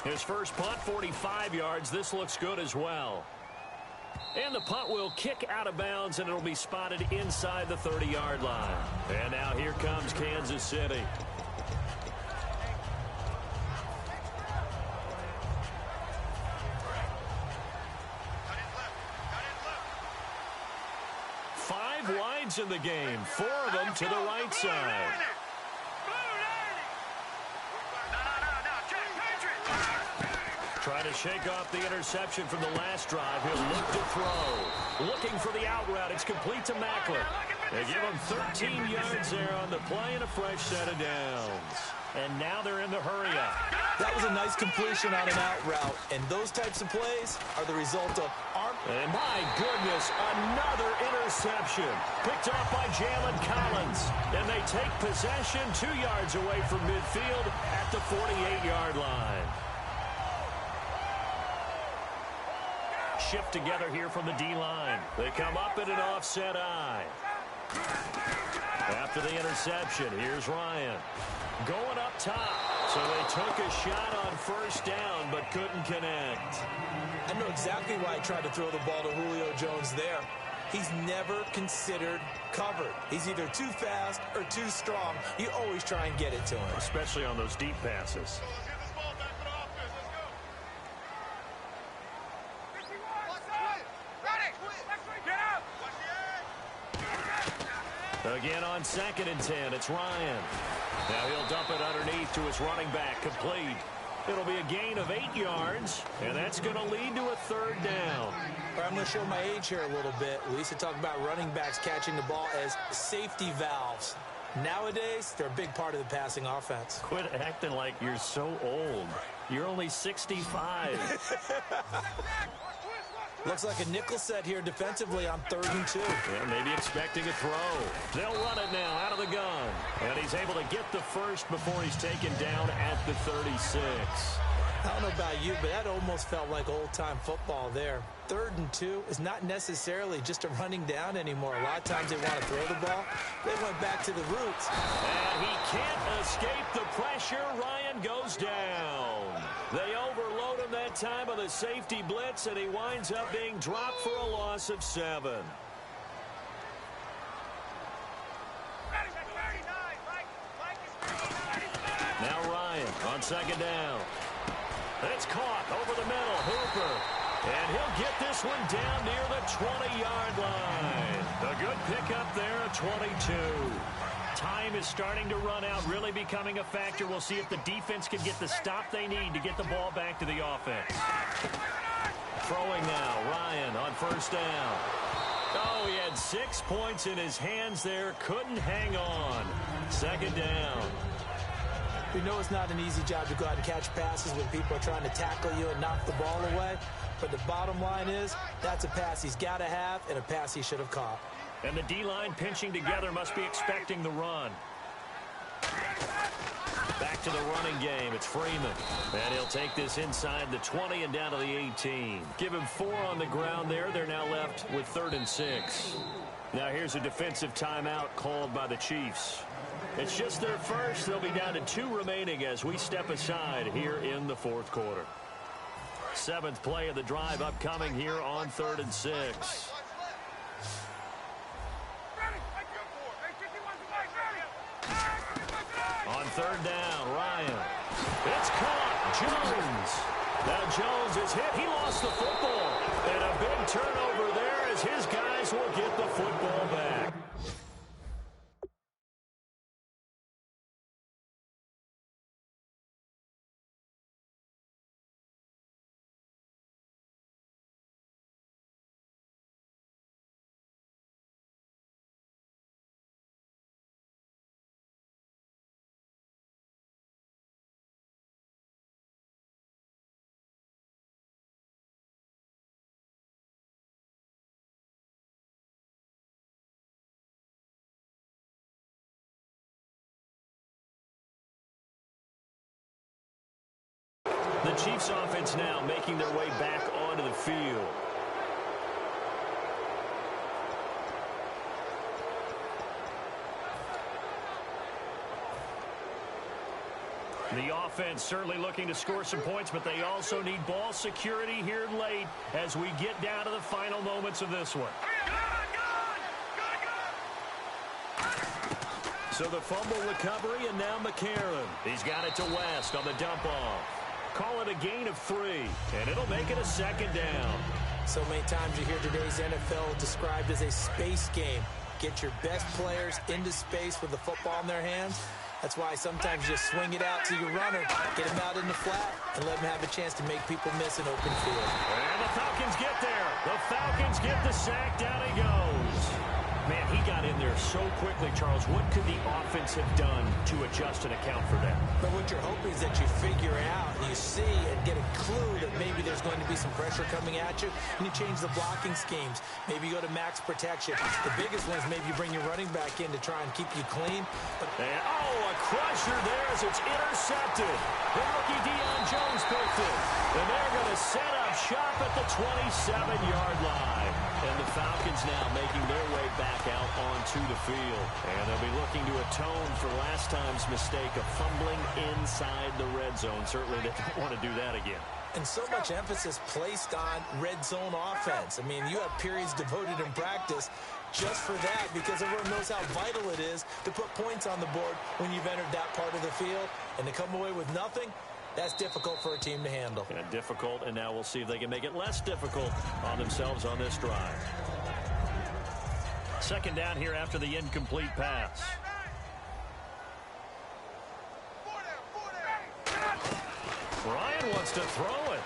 His first punt, 45 yards. This looks good as well. And the punt will kick out of bounds, and it'll be spotted inside the 30-yard line. And now here comes Kansas City. Five wides in the game, 4 of them to the right side. Trying to shake off the interception from the last drive. He'll look to throw. Looking for the out route. It's complete to Macklin. They give him 13 yards there on the play and a fresh set of downs. And now they're in the hurry-up. That was a nice completion on an out route. And those types of plays are the result of arm. And my goodness, another interception. Picked off by Jalen Collins. And they take possession 2 yards away from midfield at the 48-yard line. Shift together here from the D-line. They come up in an offset eye. After the interception, here's Ryan. Going up top. So they took a shot on 1st down, but couldn't connect. I know exactly why I tried to throw the ball to Julio Jones there. He's never considered covered. He's either too fast or too strong. You always try and get it to him. Especially on those deep passes. Again on 2nd and 10, it's Ryan. Now he'll dump it underneath to his running back, complete. It'll be a gain of 8 yards, and that's going to lead to a 3rd down. I'm going to show my age here a little bit. We used to talk about running backs catching the ball as safety valves. Nowadays, they're a big part of the passing offense. Quit acting like you're so old. You're only 65. Looks like a nickel set here defensively on 3rd and 2. Yeah, maybe expecting a throw. They'll run it now out of the gun. And he's able to get the first before he's taken down at the 36. I don't know about you, but that almost felt like old-time football there. 3rd and 2 is not necessarily just a running down anymore. A lot of times they want to throw the ball. They went back to the roots. And he can't escape the pressure. Ryan goes down. They overload him that time of the safety blitz, and he winds up being dropped for a loss of 7. Now Ryan on 2nd down. It's caught over the middle. Hooper. And he'll get this one down near the 20-yard line. A good pickup there at 22. Time is starting to run out, really becoming a factor. We'll see if the defense can get the stop they need to get the ball back to the offense. Throwing now, Ryan on 1st down. Oh, he had 6 points in his hands there. Couldn't hang on. 2nd down. We know it's not an easy job to go out and catch passes when people are trying to tackle you and knock the ball away. But the bottom line is, that's a pass he's got to have and a pass he should have caught. And the D-line pinching together must be expecting the run. Back to the running game. It's Freeman. And he'll take this inside the 20 and down to the 18. Give him 4 on the ground there. They're now left with 3rd and 6. Now here's a defensive timeout called by the Chiefs. It's just their first. They'll be down to 2 remaining as we step aside here in the 4th quarter. 7th play of the drive upcoming here on 3rd and 6. On 3rd down, Ryan. It's caught. Jones. Now Jones is hit. He lost the football. And a big turnover there as his guys will get the football back. The Chiefs offense now making their way back onto the field. The offense certainly looking to score some points, but they also need ball security here late as we get down to the final moments of this one. So the fumble recovery, and now McCarron. He's got it to West on the dump-off. Call it a gain of 3, and it'll make it a 2nd down. So many times you hear today's NFL described as a space game. Get your best players into space with the football in their hands. That's why sometimes you just swing it out to your runner, get him out in the flat, and let him have a chance to make people miss an open field. And the Falcons get there. The Falcons get the sack. Down he goes. Man, he got in there so quickly, Charles. What could the offense have done to adjust and account for that? But what you're hoping is that you figure out, and you see and get a clue that maybe there's going to be some pressure coming at you, and you change the blocking schemes. Maybe you go to max protection. The biggest one is maybe you bring your running back in to try and keep you clean. But a crusher there as it's intercepted. The rookie Deion Jones picked it. And they're going to set up shop at the 27-yard line. And the Falcons now making their way back out onto the field. And they'll be looking to atone for last time's mistake of fumbling inside the red zone. Certainly they don't want to do that again. And so much emphasis placed on red zone offense. I mean, you have periods devoted in practice just for that because everyone knows how vital it is to put points on the board when you've entered that part of the field. And to come away with nothing, that's difficult for a team to handle. Yeah, difficult, and now we'll see if they can make it less difficult on themselves on this drive. 2nd down here after the incomplete pass. Ryan wants to throw it.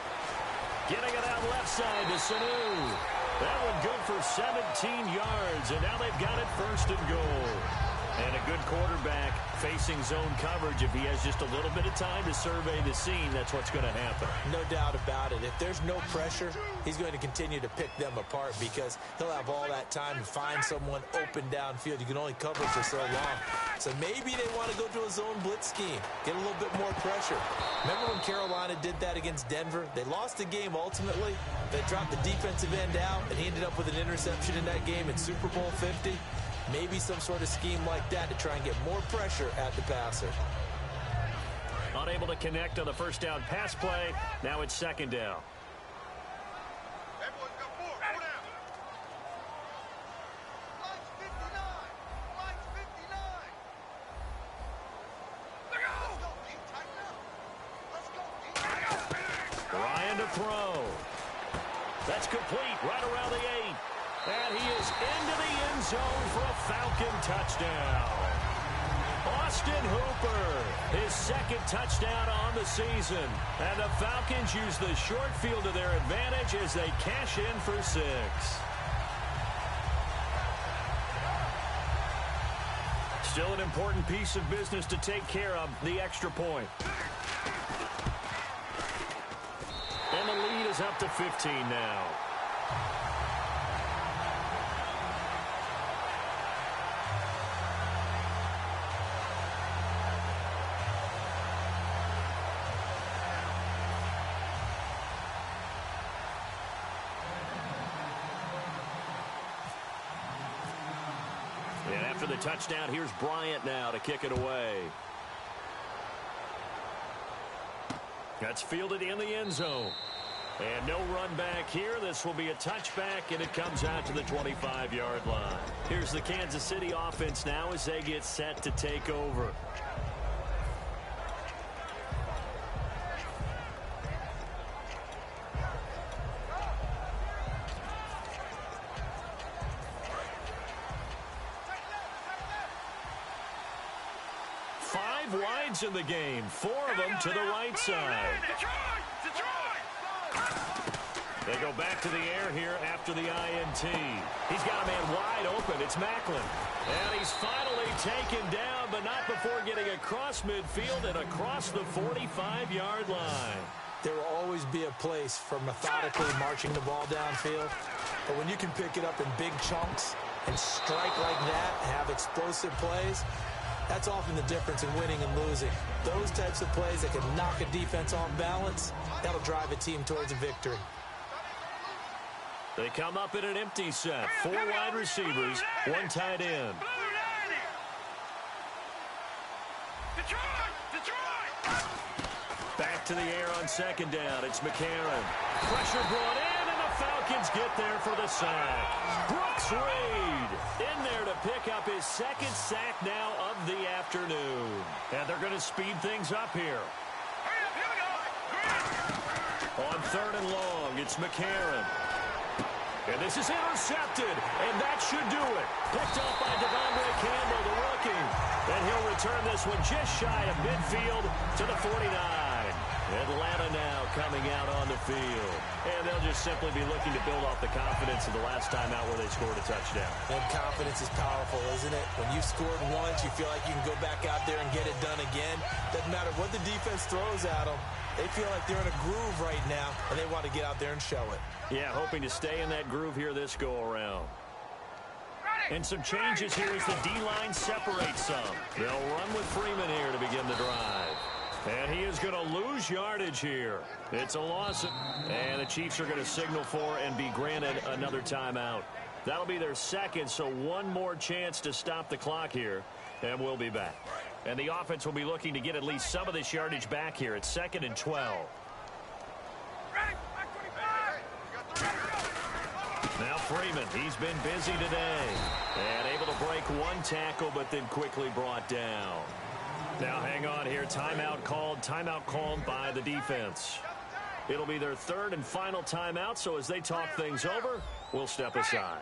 Getting it out left side to Sanu. That one good for 17 yards, and now they've got it 1st and goal. And a good quarterback facing zone coverage. If he has just a little bit of time to survey the scene, that's what's going to happen. No doubt about it. If there's no pressure, he's going to continue to pick them apart because he'll have all that time to find someone open downfield. You can only cover for so long. So maybe they want to go to a zone blitz scheme, get a little bit more pressure. Remember when Carolina did that against Denver? They lost the game ultimately. They dropped the defensive end out, and he ended up with an interception in that game in Super Bowl 50. Maybe some sort of scheme like that to try and get more pressure at the passer. Unable to connect on the first down pass play. Now it's second down. Everyone's got four. Four down. Line's 59. Line's 59. Let's go, team. Tighten up. Let's go, team. Ryan to throw. That's complete right around the 8. And he is into the end zone for a Falcon touchdown. Austin Hooper, his second touchdown on the season. And the Falcons use the short field to their advantage as they cash in for 6. Still an important piece of business to take care of, the extra point. And the lead is up to 15 now. And after the touchdown, here's Bryant now to kick it away. That's fielded in the end zone. And no run back here. This will be a touchback, and it comes out to the 25-yard line. Here's the Kansas City offense now as they get set to take over. Wides in the game, 4 of them to the right side. They go back to the air here after the INT. He's got a man wide open. It's Macklin. And he's finally taken down, but not before getting across midfield and across the 45-yard line. There will always be a place for methodically marching the ball downfield. But when you can pick it up in big chunks and strike like that, have explosive plays, that's often the difference in winning and losing. Those types of plays that can knock a defense off balance, that'll drive a team towards a victory. They come up in an empty set. 4 wide receivers, 1 tight end. Back to the air on second down. It's McCarron. Pressure brought in, and the Falcons get there for the sack. Brooks Reed in there to pick up his second sack now of the afternoon. And they're going to speed things up here. On 3rd and long, it's McCarron. And this is intercepted, and that should do it. Picked up by Devondre Campbell, the rookie. And he'll return this one just shy of midfield to the 49. Atlanta now coming out on the field. And they'll just simply be looking to build off the confidence of the last time out where they scored a touchdown. And confidence is powerful, isn't it? When you've scored once, you feel like you can go back out there and get it done again. Doesn't matter what the defense throws at them. They feel like they're in a groove right now, and they want to get out there and show it. Yeah, hoping to stay in that groove here this go-around. And some changes here as the D-line separates some. They'll run with Freeman here to begin the drive. And he is going to lose yardage here. It's a loss. And the Chiefs are going to signal for and be granted another timeout. That'll be their second, so one more chance to stop the clock here. And we'll be back. And the offense will be looking to get at least some of this yardage back here. It's 2nd and 12. Now Freeman, he's been busy today. And able to break 1 tackle, but then quickly brought down. Now hang on here. Timeout called by the defense. It'll be their 3rd and final timeout, so as they talk things over, we'll step aside.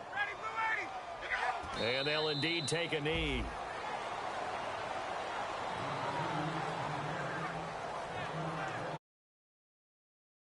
And they'll indeed take a knee.